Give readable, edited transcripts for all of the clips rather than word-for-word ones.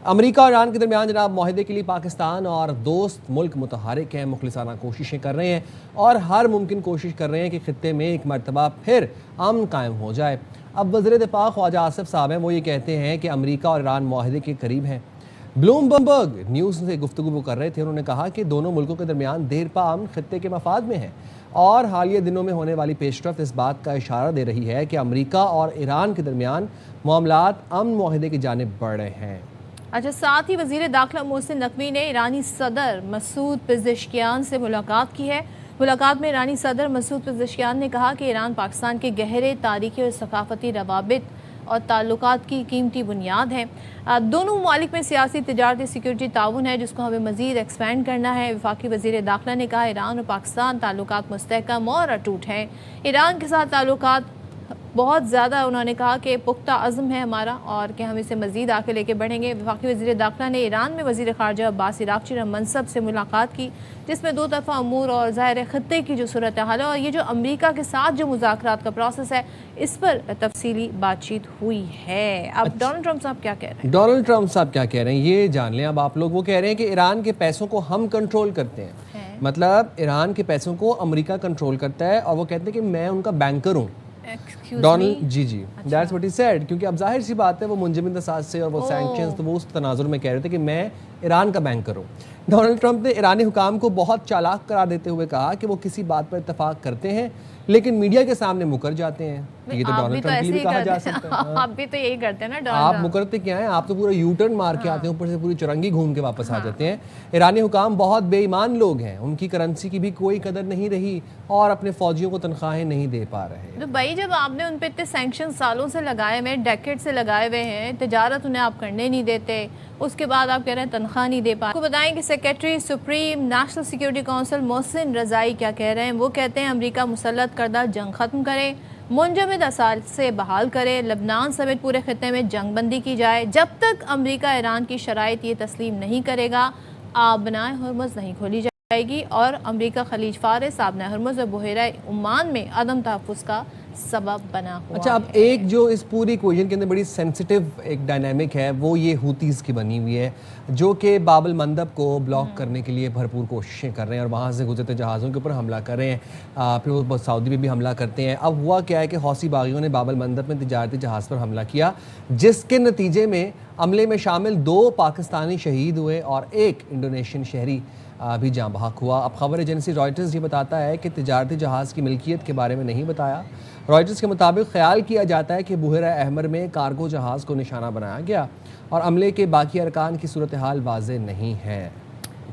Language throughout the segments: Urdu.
امریکہ اور ایران کے درمیان جناب معاہدے کے لیے پاکستان اور دوست ملک متحرک ہیں، مخلصانہ کوششیں کر رہے ہیں اور ہر ممکن کوشش کر رہے ہیں کہ خطے میں ایک مرتبہ پھر امن قائم ہو جائے۔ اب وزیر دفاع خواجہ آصف صاحب ہیں، وہ یہ کہتے ہیں کہ امریکہ اور ایران معاہدے کے قریب ہیں۔ بلومبرگ نیوز سے گفتگو وہ کر رہے تھے، انہوں نے کہا کہ دونوں ملکوں کے درمیان دیر پا امن خطے کے مفاد میں ہے اور حالیہ دنوں میں ہونے والی پیش رفت اس بات کا اشارہ دے رہی ہے کہ امریکہ اور ایران کے درمیان معاملات امن معاہدے کی جانب بڑھ رہے ہیں۔ اچھا، ساتھ ہی وزیر داخلہ محسن نقوی نے ایرانی صدر مسعود پزشکیان سے ملاقات کی ہے۔ ملاقات میں ایرانی صدر مسعود پزشکیان نے کہا کہ ایران پاکستان کے گہرے تاریخی اور ثقافتی روابط اور تعلقات کی قیمتی بنیاد ہیں۔ دونوں ممالک میں سیاسی، تجارتی، سیکورٹی تعاون ہے جس کو ہمیں مزید ایکسپینڈ کرنا ہے۔ وفاقی وزیر داخلہ نے کہا ایران اور پاکستان تعلقات مستحکم اور اٹوٹ ہیں۔ ایران کے ساتھ تعلقات بہت زیادہ، انہوں نے کہا کہ پختہ عزم ہے ہمارا اور کہ ہم اسے مزید آگے لے کے بڑھیں گے۔ وفاقی وزیر داخلہ نے ایران میں وزیر خارجہ عباس عراقچی منصب سے ملاقات کی، جس میں دو طرفہ امور اور ظاہر خطے کی جو صورتحال ہے اور یہ جو امریکہ کے ساتھ جو مذاکرات کا پروسیس ہے اس پر تفصیلی بات چیت ہوئی ہے۔ اب ڈونلڈ ٹرمپ صاحب کیا کہہ رہے ہیں؟ ڈونلڈ ٹرمپ صاحب کیا کہہ رہے ہیں یہ جان لیں اب آپ لوگ۔ وہ کہہ رہے ہیں کہ ایران کے پیسوں کو ہم کنٹرول کرتے ہیں، مطلب ایران کے پیسوں کو امریکہ کنٹرول کرتا ہے اور وہ کہتے ہیں کہ میں ان کا بینکر ہوں۔ Donald ji that's what he said, کیونکہ اب ظاہر سی بات ہے وہ منجمد اساس سے اور وہ سینکشنز تو وہ اس تناظر میں کہہ رہے تھے کہ میں ایران کا بینکر ہوں۔ ڈونلڈ ٹرمپ نے ایرانی حکام کو بہت چالاک قرار دیتے ہوئے کہا کہ وہ کسی بات پر اتفاق کرتے ہیں لیکن میڈیا کے سامنے مکر جاتے ہیں۔ یہ تو ڈونلڈ ٹرمپ کے لیے کہا جا سکتا ہے۔ آپ بھی تو یہی کرتے ہیں نا، آپ مکرتے کیا ہیں، آپ تو پورا یو ٹرن مار کے آتے ہیں، اوپر سے پوری چرنگی گھوم کے واپس آ جاتے ہیں۔ ایرانی حکام بہت بے ایمان لوگ ہیں، ان کی کرنسی کی بھی کوئی قدر نہیں رہی اور اپنے فوجیوں کو تنخواہیں نہیں دے پا رہے۔ تو بھائی جب آپ نے ان پہ اتنے سینکشن سالوں سے لگائے ہوئے، ڈیکیڈ سے لگائے ہوئے ہیں، تجارت انہیں آپ کرنے نہیں دیتے، اس کے بعد آپ کہہ رہے ہیں تنخواہ نہیں دے پا رہے۔ آپ کو بتائیں کہ secretary supreme national security council Mohsen Rezaei کیا کہہ رہے ہیں۔ وہ کہتے ہیں امریکہ مسلط کردہ جنگ ختم کرے، منجمد اثاثے بحال کرے، لبنان سمیت پورے خطے میں جنگ بندی کی جائے۔ جب تک امریکہ ایران کی شرائط یہ تسلیم نہیں کرے گا، آبنائے ہرمز نہیں کھولی جائے گی اور امریکہ خلیج فارس، آبنائے ہرمز اور بحیرہ عمان میں عدم تحفظ کا سبب بنا ہوا ہے۔ اچھا، اب ایک جو اس پوری ایکویشن کے اندر بڑی سینسٹیو ایک ڈائنامک ہے وہ یہ ہوتیز کی بنی ہوئی ہے، جو کہ باب المندب کو بلاک کرنے کے لیے بھرپور کوششیں کر رہے ہیں اور وہاں سے گزرتے جہازوں کے اوپر حملہ کر رہے ہیں، پھر وہ سعودی پہ بھی حملہ کرتے ہیں۔ اب ہوا کیا ہے کہ حوثی باغیوں نے باب المندب میں تجارتی جہاز پر حملہ کیا، جس کے نتیجے میں عملے میں شامل 2 پاکستانی شہید ہوئے اور 1 انڈونیشین شہری بھی جاں بحق ہوا۔ اب خبر ایجنسی رائٹرز یہ بتاتا ہے کہ تجارتی جہاز کی ملکیت کے بارے میں نہیں بتایا۔ رائٹرز کے مطابق خیال کیا جاتا ہے کہ بحیرہ احمر میں کارگو جہاز کو نشانہ بنایا گیا اور عملے کے باقی ارکان کی صورتحال واضح نہیں ہے۔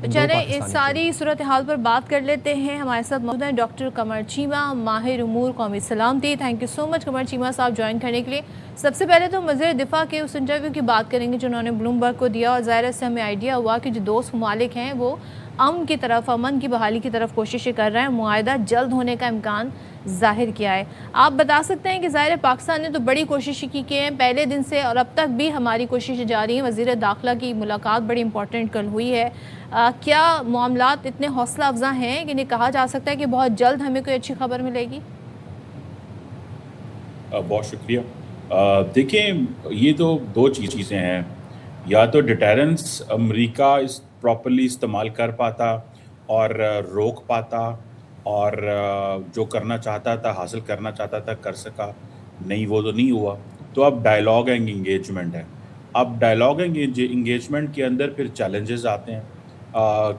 چلیں اس ساری صورتحال پر بات کر لیتے ہیں۔ ہمارے ساتھ موجود ہیں ڈاکٹر قمر چیمہ، ماہر امور قومی سلامتی۔ تھینک یو سو مچ قمر چیمہ صاحب جوائن کرنے کے لیے۔ سب سے پہلے تو وزیر دفاع کے اس انٹرویو کی بات کریں گے جو انہوں نے بلومبرگ کو دیا، اور ظاہر سے ہمیں آئیڈیا ہوا کہ جو دوست ممالک ہیں وہ امن کی طرف، امن کی بحالی کی طرف کوششیں کر رہے ہیں، معاہدہ جلد ہونے کا امکان ظاہر کیا ہے۔ آپ بتا سکتے ہیں کہ ظاہر پاکستان نے تو بڑی کوششیں کی ہیں پہلے دن سے اور اب تک بھی ہماری کوششیں جاری ہیں۔ وزیر داخلہ کی ملاقات بڑی امپورٹنٹ کل ہوئی ہے، کیا معاملات اتنے حوصلہ افزا ہیں کہ انہیں کہا جا سکتا ہے کہ بہت جلد ہمیں کوئی اچھی خبر ملے گی؟ بہت شکریہ۔ دیکھیں، یہ تو 2 چیزیں ہیں، یا تو ڈیٹرنس امریکہ اس پراپرلی استعمال کر پاتا اور روک پاتا اور جو کرنا چاہتا تھا، حاصل کرنا چاہتا تھا، کر سکا، نہیں وہ تو نہیں ہوا۔ تو اب ڈائلاگ اینڈ انگیجمنٹ ہے۔ اب ڈائلاگ اینڈ انگیجمنٹ کے اندر پھر چیلنجز آتے ہیں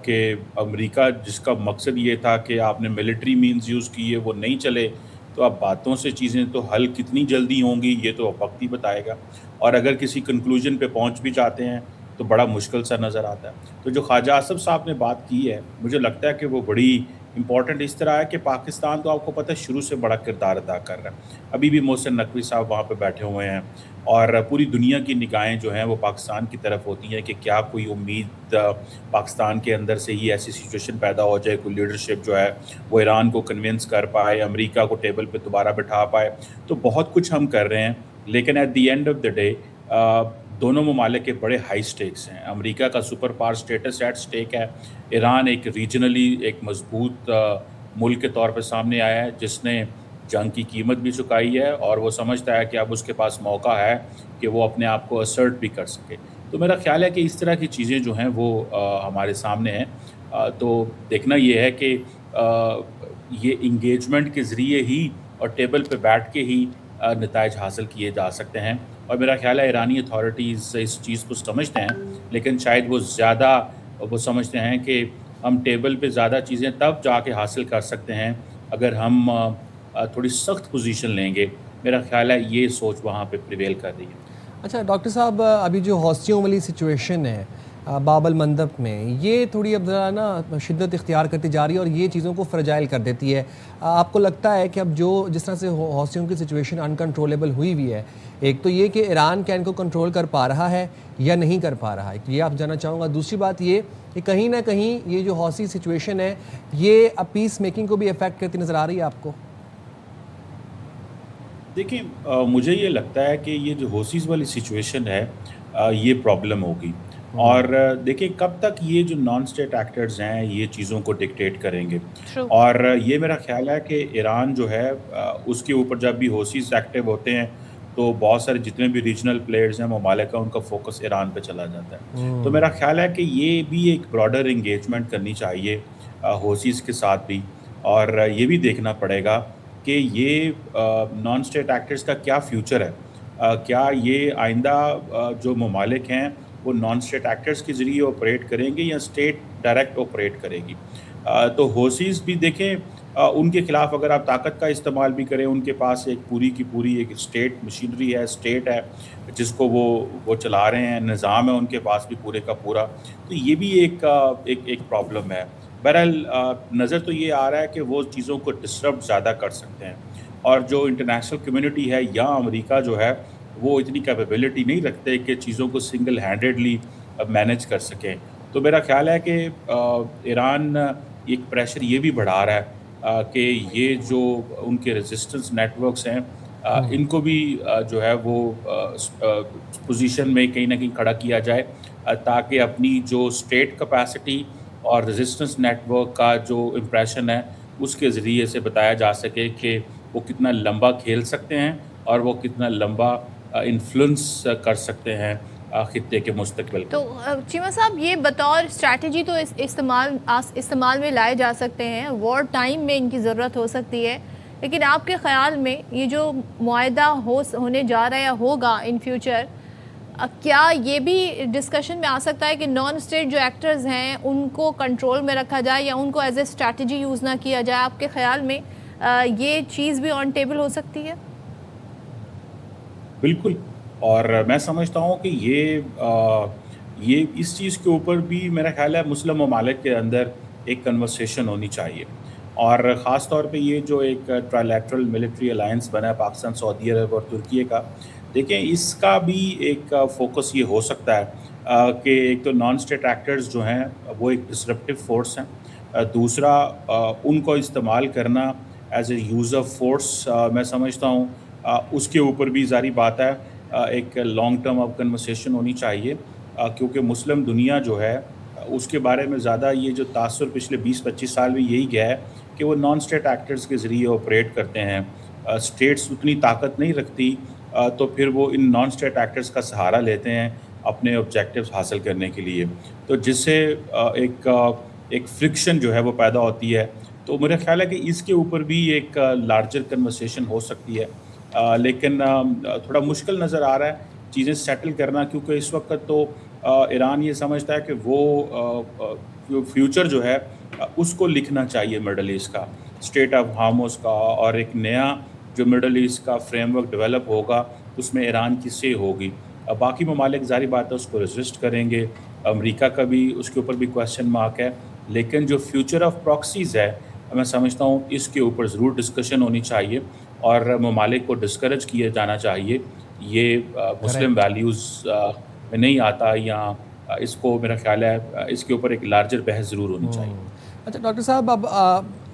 کہ امریکہ جس کا مقصد یہ تھا کہ آپ نے ملٹری مینز یوز کیے وہ نہیں چلے، تو اب باتوں سے چیزیں تو حل کتنی جلدی ہوں گی یہ تو وقت ہی بتائے گا، اور اگر کسی کنکلوژن پہ پہنچ بھی جاتے ہیں تو بڑا مشکل سا نظر آتا ہے۔ تو جو خواجہ آصف صاحب نے بات کی ہے مجھے لگتا ہے کہ وہ بڑی امپورٹنٹ اس طرح ہے کہ پاکستان تو آپ کو پتہ ہے شروع سے بڑا کردار ادا کر رہا ہے۔ ابھی بھی محسن نقوی صاحب وہاں پہ بیٹھے ہوئے ہیں اور پوری دنیا کی نگاہیں جو ہیں وہ پاکستان کی طرف ہوتی ہیں کہ کیا کوئی امید پاکستان کے اندر سے ہی ایسی سچویشن پیدا ہو جائے، کوئی لیڈرشپ جو ہے وہ ایران کو کنونس کر پائے، امریکہ کو ٹیبل پہ دوبارہ بٹھا پائے۔ تو بہت کچھ ہم کر رہے ہیں، لیکن at the end of the day دونوں ممالک کے بڑے ہائی سٹیکس ہیں۔ امریکہ کا super power status at stake ہے، ایران ایک ریجنلی ایک مضبوط ملک کے طور پہ سامنے آیا ہے جس نے جنگ کی قیمت بھی چکائی ہے اور وہ سمجھتا ہے کہ اب اس کے پاس موقع ہے کہ وہ اپنے آپ کو اسرٹ بھی کر سکے۔ تو میرا خیال ہے کہ اس طرح کی چیزیں جو ہیں وہ ہمارے سامنے ہیں. تو دیکھنا یہ ہے کہ یہ انگیجمنٹ کے ذریعے ہی اور ٹیبل پہ بیٹھ کے ہی نتائج حاصل کیے جا سکتے ہیں. اور میرا خیال ہے ایرانی اتھارٹیز اس چیز کو سمجھتے ہیں, لیکن شاید وہ سمجھتے ہیں کہ ہم ٹیبل پہ زیادہ چیزیں تب جا کے حاصل کر سکتے ہیں اگر ہم تھوڑی سخت پوزیشن لیں گے. میرا خیال ہے یہ سوچ وہاں پہ پریویل کر رہی ہے. اچھا ڈاکٹر صاحب, ابھی جو حوثیوں والی سچویشن ہے باب المندب میں, یہ تھوڑی اب ذرا نا شدت اختیار کرتی جا رہی ہے اور یہ چیزوں کو فرجائل کر دیتی ہے. آپ کو لگتا ہے کہ اب جس طرح سے حوثیوں کی سچویشن انکنٹرولیبل ہوئی ہوئی ہے, ایک تو یہ کہ ایران کیا ان کو کنٹرول کر پا رہا ہے یا نہیں کر پا رہا ہے, یہ آپ جاننا چاہوں گا. دوسری بات یہ کہ کہیں نہ کہیں یہ جو حوثی سچویشن ہے یہ اب پیس میکنگ کو بھی افیکٹ کرتی نظر آ رہی ہے آپ کو؟ دیکھیں, مجھے یہ لگتا ہے کہ یہ جو حوثیز والی سچویشن ہے یہ پرابلم ہوگی. اور دیکھیں کب تک یہ جو نان اسٹیٹ ایکٹرز ہیں یہ چیزوں کو ڈکٹیٹ کریں گے. اور یہ میرا خیال ہے کہ ایران جو ہے اس کے اوپر جب بھی حوثیز ایکٹیو ہوتے ہیں تو بہت سارے جتنے بھی ریجنل پلیئرز ہیں ممالک کا ان کا فوکس ایران پہ چلا جاتا ہے. تو میرا خیال ہے کہ یہ بھی ایک براڈر انگیجمنٹ کرنی چاہیے حوثیز کے ساتھ بھی, اور یہ بھی دیکھنا پڑے گا کہ یہ نان اسٹیٹ ایکٹرز کا کیا فیوچر ہے. کیا یہ آئندہ جو ممالک ہیں وہ نان اسٹیٹ ایکٹرز کے ذریعے آپریٹ کریں گے یا اسٹیٹ ڈائریکٹ آپریٹ کرے گی. تو حوثیز بھی دیکھیں, ان کے خلاف اگر آپ طاقت کا استعمال بھی کریں, ان کے پاس ایک پوری کی پوری ایک اسٹیٹ مشینری ہے, اسٹیٹ ہے جس کو وہ چلا رہے ہیں, نظام ہے ان کے پاس بھی پورے کا پورا. تو یہ بھی ایک پرابلم ہے. بہرحال نظر تو یہ آ رہا ہے کہ وہ چیزوں کو ڈسٹرب زیادہ کر سکتے ہیں, اور جو انٹرنیشنل کمیونٹی ہے یا امریکہ جو ہے وہ اتنی کیپیبلٹی نہیں رکھتے کہ چیزوں کو سنگل ہینڈیڈلی مینیج کر سکیں. تو میرا خیال ہے کہ ایران ایک پریشر یہ بھی بڑھا رہا ہے کہ یہ جو ان کے ریزسٹنس نیٹ ورکس ہیں ان کو بھی جو ہے وہ پوزیشن میں کہیں نہ کہیں کھڑا کیا جائے, تاکہ اپنی جو اسٹیٹ کیپیسٹی اور ریزسٹنس نیٹ ورک کا جو امپریشن ہے اس کے ذریعے سے بتایا جا سکے کہ وہ کتنا لمبا کھیل سکتے ہیں اور وہ کتنا لمبا انفلوئنس کر سکتے ہیں خطے کے مستقبل. تو چیمہ صاحب, یہ بطور اسٹریٹجی تو استعمال میں لائے جا سکتے ہیں, وار ٹائم میں ان کی ضرورت ہو سکتی ہے, لیکن آپ کے خیال میں یہ جو معاہدہ ہونے جا رہا ہے یا ہوگا ان فیوچر, کیا یہ بھی ڈسکشن میں آ سکتا ہے کہ نان اسٹیٹ جو ایکٹرز ہیں ان کو کنٹرول میں رکھا جائے یا ان کو ایز اے اسٹریٹجی یوز نہ کیا جائے؟ آپ کے خیال میں یہ چیز بھی آن ٹیبل ہو سکتی ہے؟ بالکل, اور میں سمجھتا ہوں کہ یہ اس چیز کے اوپر بھی میرا خیال ہے مسلم ممالک کے اندر ایک کنورسیشن ہونی چاہیے. اور خاص طور پہ یہ جو ایک ٹرائلیٹرل ملٹری الائنس بنا ہے پاکستان, سعودی عرب اور ترکیے کا, دیکھیں اس کا بھی ایک فوکس یہ ہو سکتا ہے کہ ایک تو نان اسٹیٹ ایکٹرز جو ہیں وہ ایک ڈسرپٹیو فورس ہیں, دوسرا ان کو استعمال کرنا as a use of force میں سمجھتا ہوں اس کے اوپر بھی ظاہری بات ہے ایک لانگ ٹرم اب کنورسیشن ہونی چاہیے, کیونکہ مسلم دنیا جو ہے اس کے بارے میں زیادہ یہ جو تاثر پچھلے 20-25 سال میں یہی گیا ہے کہ وہ نان اسٹیٹ ایکٹرز کے ذریعے آپریٹ کرتے ہیں. اسٹیٹس اتنی طاقت نہیں رکھتی تو پھر وہ ان نان اسٹیٹ ایکٹرز کا سہارا لیتے ہیں اپنے آبجیکٹیوز حاصل کرنے کے لیے, تو جس سے ایک فرکشن جو ہے وہ پیدا ہوتی ہے. تو میرا خیال ہے کہ اس کے اوپر بھی ایک لارجر کنورسیشن ہو سکتی ہے, لیکن تھوڑا مشکل نظر آ رہا ہے چیزیں سیٹل کرنا, کیونکہ اس وقت تو ایران یہ سمجھتا ہے کہ وہ فیوچر جو ہے اس کو لکھنا چاہیے مڈل ایسٹ کا, اسٹیٹ آف ہارموز کا, اور ایک نیا جو مڈل ایسٹ کا فریم ورک ڈیولپ ہوگا اس میں ایران کی سے ہوگی. باقی ممالک ظاہری بات ہے اس کو ریزسٹ کریں گے, امریکہ کا بھی اس کے اوپر بھی کویسچن مارک ہے, لیکن جو فیوچر آف پراکسیز ہے میں سمجھتا ہوں اس کے اوپر ضرور ڈسکشن ہونی چاہیے اور ممالک کو ڈسکریج کیا جانا چاہیے. یہ مسلم ویلیوز میں نہیں آتا, یا اس کو میرا خیال ہے اس کے اوپر ایک لارجر بحث ضرور ہونی چاہیے. اچھا ڈاکٹر صاحب,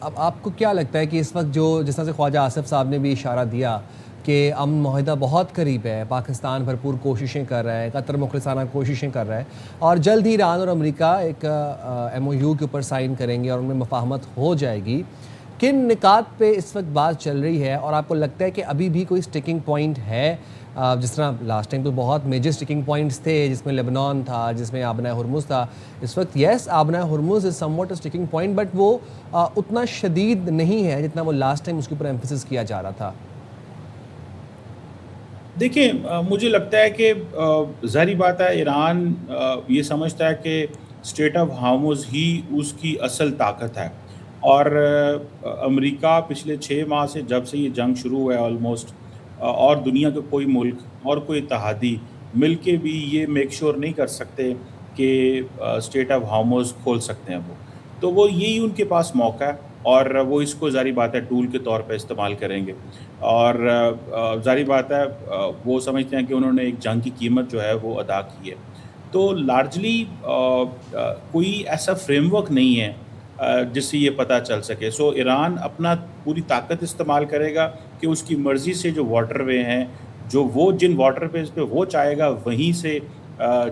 اب آپ کو کیا لگتا ہے کہ اس وقت جس طرح سے خواجہ آصف صاحب نے بھی اشارہ دیا کہ امن معاہدہ بہت قریب ہے, پاکستان بھرپور کوششیں کر رہا ہے, قطر مخلصانہ کوششیں کر رہا ہے, اور جلد ہی ایران اور امریکہ ایک MOU کے اوپر سائن کریں گے اور ان میں مفاہمت ہو جائے گی, کن نکات پہ اس وقت بات چل رہی ہے اور آپ کو لگتا ہے کہ ابھی بھی کوئی سٹکنگ پوائنٹ ہے؟ جس طرح لاسٹ ٹائم تو بہت میجر سٹکنگ پوائنٹس تھے جس میں لبنان تھا, جس میں آبنۂ ہرمز تھا. اس وقت یس آبنۂ Hormuz is somewhat a sticking point, but وہ اتنا شدید نہیں ہے جتنا وہ لاسٹ ٹائم اس کے اوپر ایمفیسس کیا جا رہا تھا. دیکھیں مجھے لگتا ہے کہ ظاہری بات ہے ایران یہ سمجھتا ہے کہ اسٹریٹ آف ہارمز ہی اس کی اصل طاقت ہے, اور امریکہ پچھلے 6 ماہ سے جب سے یہ جنگ شروع ہوا ہے آلموسٹ, اور دنیا کا کوئی ملک اور کوئی اتحادی مل کے بھی یہ میک شور نہیں کر سکتے کہ اسٹریٹ آف ہارمز کھول سکتے ہیں تو وہ یہی ان کے پاس موقع ہے, اور وہ اس کو ظاہری بات ہے ٹول کے طور پہ استعمال کریں گے. اور ظاہری بات ہے وہ سمجھتے ہیں کہ انہوں نے ایک جنگ کی قیمت جو ہے وہ ادا کی ہے. تو لارجلی کوئی ایسا فریم ورک نہیں ہے جس سے یہ پتہ چل سکے. سو ایران اپنا پوری طاقت استعمال کرے گا کہ اس کی مرضی سے جو واٹر وے ہیں, جو وہ جن واٹر ویز پہ وہ چاہے گا وہیں سے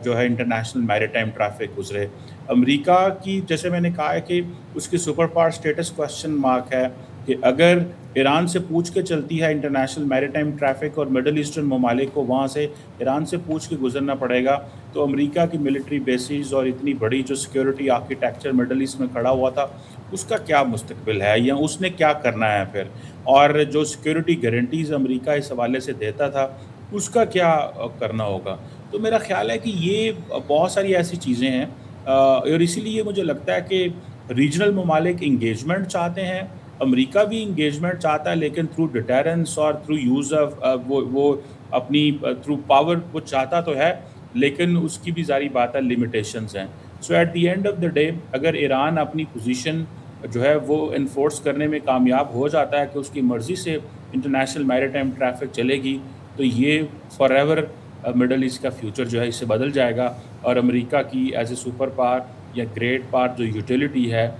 جو ہے انٹرنیشنل میریٹائم ٹریفک گزرے. امریکہ کی جیسے میں نے کہا ہے کہ اس کی super power status question mark ہے کہ اگر ایران سے پوچھ کے چلتی ہے انٹرنیشنل میریٹائم ٹریفک اور مڈل ایسٹرن ممالک کو وہاں سے ایران سے پوچھ کے گزرنا پڑے گا, تو امریکہ کی ملٹری بیسز اور اتنی بڑی جو سیکیورٹی آرکیٹیکچر مڈل ایسٹ میں کھڑا ہوا تھا اس کا کیا مستقبل ہے یا اس نے کیا کرنا ہے پھر, اور جو سیکیورٹی گارنٹیز امریکہ اس حوالے سے دیتا تھا اس کا کیا کرنا ہوگا. تو میرا خیال ہے کہ یہ بہت ساری ایسی چیزیں ہیں, اور اسی لیے مجھے لگتا ہے کہ ریجنل ممالک انگیجمنٹ چاہتے ہیں, امریکہ بھی انگیجمنٹ چاہتا ہے, لیکن تھرو ڈیٹرنس اور تھرو یوز آف وہ اپنی تھرو پاور وہ چاہتا تو ہے, لیکن اس کی بھی ظاہری بات ہے لمیٹیشنز ہیں. So at the end of the day اگر ایران اپنی پوزیشن جو ہے وہ انفورس کرنے میں کامیاب ہو جاتا ہے کہ اس کی مرضی سے انٹرنیشنل میریٹائم ٹریفک چلے گی, تو یہ فار ایور مڈل ایسٹ کا فیوچر جو ہے اس سے بدل جائے گا, اور امریکہ کی ایز اے سپر پاور یا گریٹ پاور جو یوٹیلیٹی ہے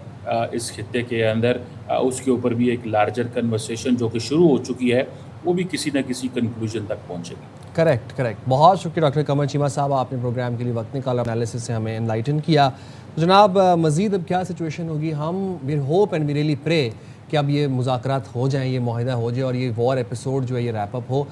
اس خطے کے اندر, اس کے اوپر بھی ایک لارجر کنورسیشن جو کہ شروع ہو چکی ہے وہ بھی کسی نہ کسی کنکلوژن تک پہنچے گی. کریکٹ. بہت شکریہ ڈاکٹر قمر چیمہ صاحب, آپ نے پروگرام کے لیے وقت نکالا, انالیسس سے ہمیں انلائٹن کیا. جناب مزید اب کیا سچویشن ہوگی؟ ہم we hope and we really pray کہ اب یہ مذاکرات ہو جائیں, یہ معاہدہ ہو جائے اور یہ وار ایپیسوڈ جو ہے یہ ریپ اپ ہو.